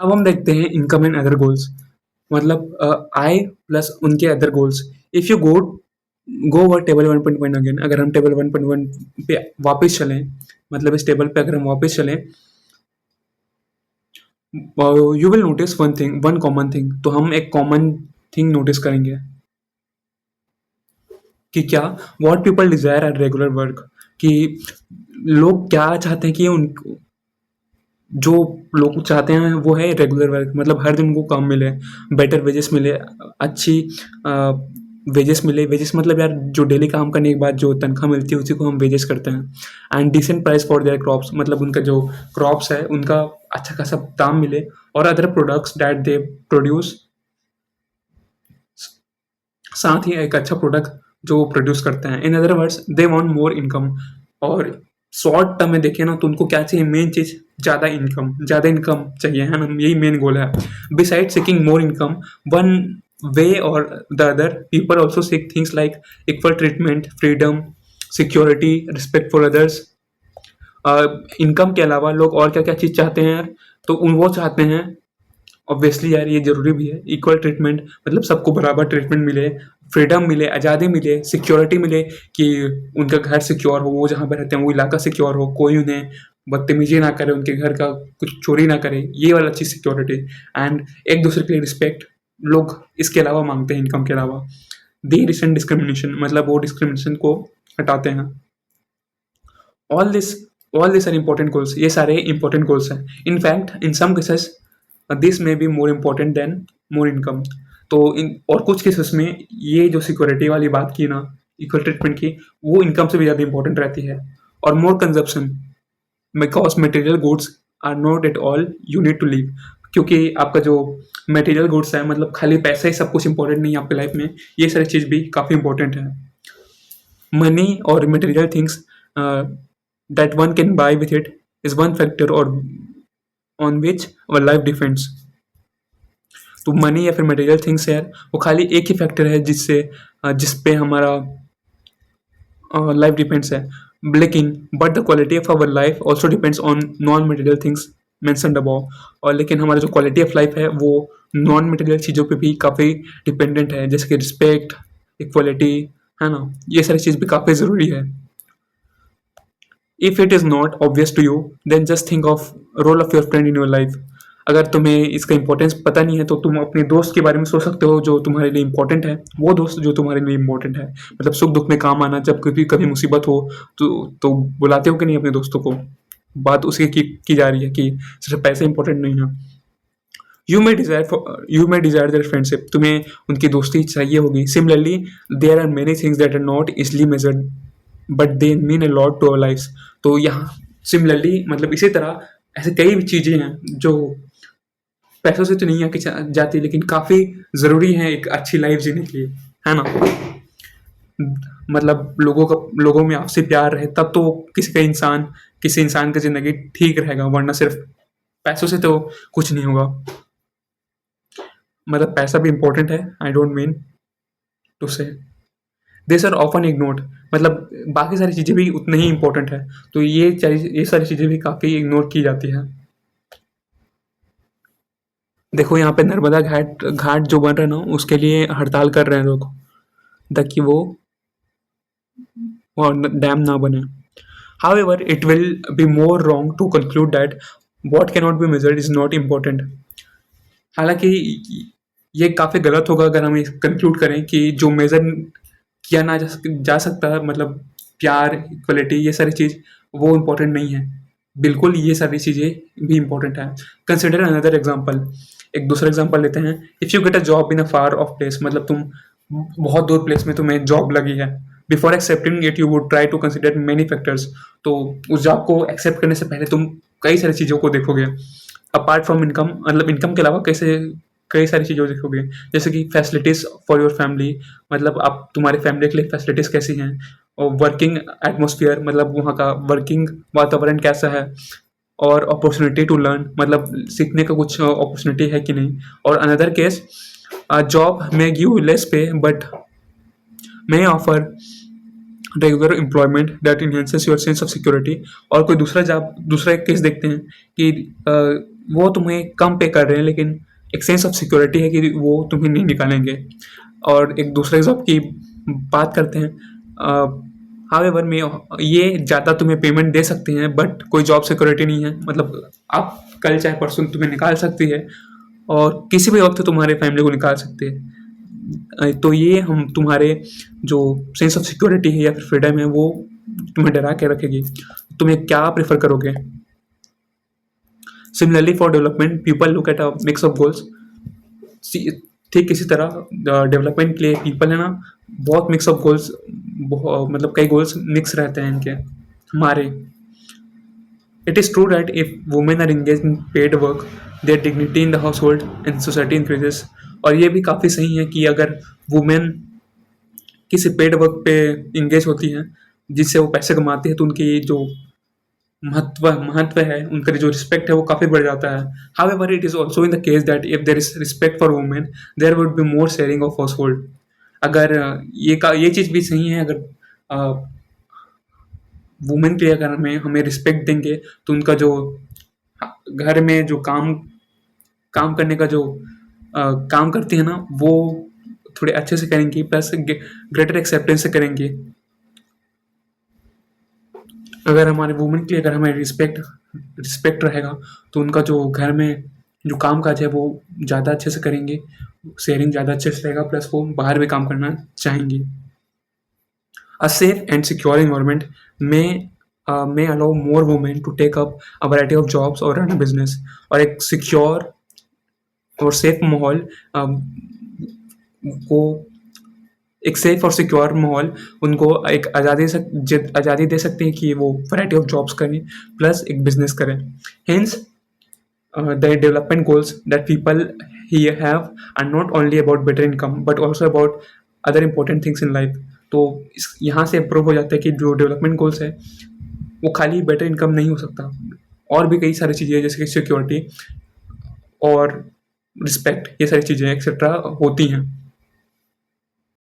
अब हम देखते हैं इनकम एंड अदर गोल्स, मतलब आय प्लस उनके other goals. If you go over table 1.1 again, अगर हम टेबल 1.1 पे वापस चलें, मतलब इस टेबल पे अगर हम वापस चलें, you will notice one thing, one common thing. तो हम एक कॉमन थिंग नोटिस करेंगे कि क्या, what people desire at regular work, कि लोग क्या चाहते हैं, कि उन जो लोग चाहते हैं वो है रेगुलर वर्क, मतलब हर दिन उनको काम मिले, बेटर वेजेस मिले, अच्छी वेजेस मिले। वेजेस मतलब यार जो डेली काम करने के बाद जो तनख्वाह मिलती है उसी को हम वेजेस करते हैं। And decent price for their crops, मतलब उनका जो क्रॉप्स है उनका अच्छा खासा दाम मिले, और other products that they produce, साथ ही एक अच्छा प्रोडक्ट जो वो प्रोड्यूस करते हैं। In other words they want more income. और शॉर्ट टर्म में देखें ना, तो उनको क्या चाहिए, मेन चीज़ ज़्यादा इनकम चाहिए, है ना, यही मेन गोल है। Beside seeking more income, one way or the other people also seek things like equal treatment, freedom, security, respect for others. Income के अलावा लोग और क्या क्या चीज़ चाहते हैं यार, तो उन वो चाहते हैं, ऑब्वियसली यार ये जरूरी भी है, इक्वल ट्रीटमेंट, मतलब सबको बराबर ट्रीटमेंट मिले, फ्रीडम मिले, आज़ादी मिले, सिक्योरिटी मिले, कि उनका घर सिक्योर हो, वो जहाँ पर रहते हैं वो इलाका सिक्योर हो, कोई उन्हें बदतमीजी ना करे, उनके घर का कुछ चोरी ना करे, ये वाला चीज़ सिक्योरिटी। एंड एक दूसरे के लिए रिस्पेक्ट लोग इसके अलावा मांगते हैं, इनकम के अलावा। दे रिसेंट डिस्क्रिमिनेशन, मतलब वो डिस्क्रिमिनेशन को हटाते हैं। All this all this are important goals, ये सारे इंपॉर्टेंट गोल्स हैं। In fact in some cases this may be more important than more income. तो इन और कुछ केसेस में ये जो सिक्योरिटी वाली बात की ना, इक्वल ट्रीटमेंट की, वो इनकम से भी ज़्यादा इंपॉर्टेंट रहती है। और more consumption, because material goods are not at all you need to live, क्योंकि आपका जो मटेरियल गुड्स है, मतलब खाली पैसा ही सब कुछ इंपॉर्टेंट नहीं है आपकी लाइफ में, ये सारी चीज़ भी काफ़ी इंपॉर्टेंट है। मनी और material things that one can buy with it is one factor or on which our life depends। तो मनी या फिर मटेरियल थिंग्स है यार, वो खाली एक ही फैक्टर है जिससे जिस पे हमारा लाइफ डिपेंड्स है। लेकिन but the quality of our life also depends on non material things mentioned above. और लेकिन हमारा जो क्वालिटी ऑफ लाइफ है वो नॉन मटेरियल चीज़ों पे भी काफ़ी डिपेंडेंट है, जैसे कि रिस्पेक्ट, इक्वालिटी, है ना, ये सारी चीज़ भी काफ़ी ज़रूरी है। If it is not obvious to you, then just think of role of your friend in your life. अगर तुम्हें इसका इंपॉर्टेंस पता नहीं है तो तुम अपने दोस्त के बारे में सोच सकते हो जो तुम्हारे लिए इंपॉर्टेंट है, वो दोस्त जो तुम्हारे लिए इंपॉर्टेंट है, मतलब सुख दुख में काम आना, जब कभी कभी मुसीबत हो तो बुलाते हो कि नहीं अपने दोस्तों को। बात उसी की जा रही है कि सिर्फ पैसे इंपॉर्टेंट नहीं है। You may desire their friendship, तुम्हें उनकी दोस्ती चाहिए होगी। Similarly there are many things that are not easily measured but they mean a lot to our lifes. तो यहाँ सिमिलरली मतलब इसी तरह ऐसे कई भी चीज़ें हैं जो पैसों से तो नहीं आके जाती, लेकिन काफ़ी ज़रूरी है एक अच्छी लाइफ जीने के लिए, है ना। मतलब लोगों में आपसे प्यार रहे तब तो किसी इंसान की ज़िंदगी ठीक रहेगा, वरना सिर्फ पैसों से तो कुछ नहीं होगा। मतलब पैसा भी इम्पोर्टेंट है, आई डोंट मीन टू से दिस आर ऑफन इग्नोर्ड, मतलब बाकी सारी चीज़ें भी उतनी ही इम्पोर्टेंट है, तो ये सारी चीज़ें भी काफ़ी इग्नोर की जाती हैं। देखो यहाँ पे नर्मदा घाट घाट जो बन रहा है ना, उसके लिए हड़ताल कर रहे हैं लोग, ताकि वो डैम ना बने। However, it will be more wrong to conclude that what cannot be measured is not important। हालांकि ये काफ़ी गलत होगा अगर हम कंक्लूड करें कि जो मेज़र किया ना जा सकता है, मतलब प्यार, इक्वलिटी, ये सारी चीज़ वो इम्पोर्टेंट नहीं है। बिल्कुल ये सारी चीज़ें भी इम्पोर्टेंट है। कंसिडर अनदर एग्जाम्पल, एक दूसरा एग्जाम्पल लेते हैं। If you get a job in a far of place, मतलब तुम बहुत दूर प्लेस में तुम्हें जॉब लगी है। Before accepting it you would try to consider many factors. तो उस जॉब को एक्सेप्ट करने से पहले तुम कई सारी चीज़ों को देखोगे, अपार्ट फ्रॉम इनकम, मतलब इनकम के अलावा कई सारी चीज़ों को देखोगे, जैसे कि फैसिलिटीज़ फॉर योर फैमिली, मतलब आप तुम्हारे फैमिली के लिए फैसिलिटीज़ कैसी हैं, और वर्किंग एटमोसफियर, मतलब वहाँ का वर्किंग वातावरण कैसा है, और अपॉर्चुनिटी टू लर्न, मतलब सीखने का कुछ अपॉर्चुनिटी है कि नहीं। और another case, job may give less pay but may offer regular employment that enhances your sense of security. और कोई दूसरा एक केस देखते हैं कि वो तुम्हें कम पे कर रहे हैं, लेकिन एक सेंस ऑफ सिक्योरिटी है कि वो तुम्हें नहीं निकालेंगे। और एक दूसरे जॉब की बात करते हैं। हावेवर में ये ज़्यादा तुम्हें पेमेंट दे सकते हैं, बट कोई जॉब सिक्योरिटी नहीं है। मतलब आप कल चाहे परसों तुम्हें निकाल सकती है, और किसी भी वक्त तुम्हारे फैमिली को निकाल सकते हैं। तो ये हम तुम्हारे जो सेंस ऑफ सिक्योरिटी है या फिर फ्रीडम है, वो तुम्हें डरा के रखेगी। तुम्हें क्या प्रेफर करोगे? Similarly for development people look at a mix of goals. ठीक इसी तरह डेवलपमेंट के लिए पीपल है ना, बहुत मिक्स ऑफ गोल्स, मतलब कई गोल्स मिक्स रहते हैं इनके हमारे। It is true that if women are engage in paid work, their dignity in the household and society increases. और ये भी काफ़ी सही है कि अगर वुमेन किसी पेड वर्क पे इंगेज होती हैं जिससे वो पैसे कमाती है, तो उनकी जो महत्व है, उनका जो रिस्पेक्ट है वो काफ़ी बढ़ जाता है। However it is also in the case that if there is respect for women, there would be more sharing of household. अगर ये चीज़ भी सही है, अगर वुमेन के अगर हमें रिस्पेक्ट देंगे, तो उनका जो घर में जो काम काम करने का जो काम करती है ना, वो थोड़े अच्छे से करेंगी, प्लस ग्रेटर एक्सेप्टेंस से करेंगी। अगर हमारे वुमेन के लिए अगर हमें रिस्पेक्ट रहेगा, तो उनका जो घर में जो काम काज है वो ज़्यादा अच्छे से करेंगे, शेयरिंग ज़्यादा अच्छे से रहेगा, प्लस वो बाहर भी काम करना चाहेंगी। A safe and secure environment may allow more women to take up a variety of jobs or run a business। और एक सिक्योर और सेफ माहौल को एक सेफ और सिक्योर माहौल उनको एक आज़ादी दे सकते हैं कि वो वैरायटी ऑफ जॉब्स करें, प्लस एक बिजनेस करें। Hence the development goals that people here have are not only about better income but also about other important things in life। तो यहाँ से प्रूव हो जाता है कि जो डेवलपमेंट गोल्स है वो खाली बेटर इनकम नहीं हो सकता, और भी कई सारी चीज़ें जैसे कि सिक्योरिटी और रिस्पेक्ट, ये सारी चीज़ें एक्सेट्रा होती हैं।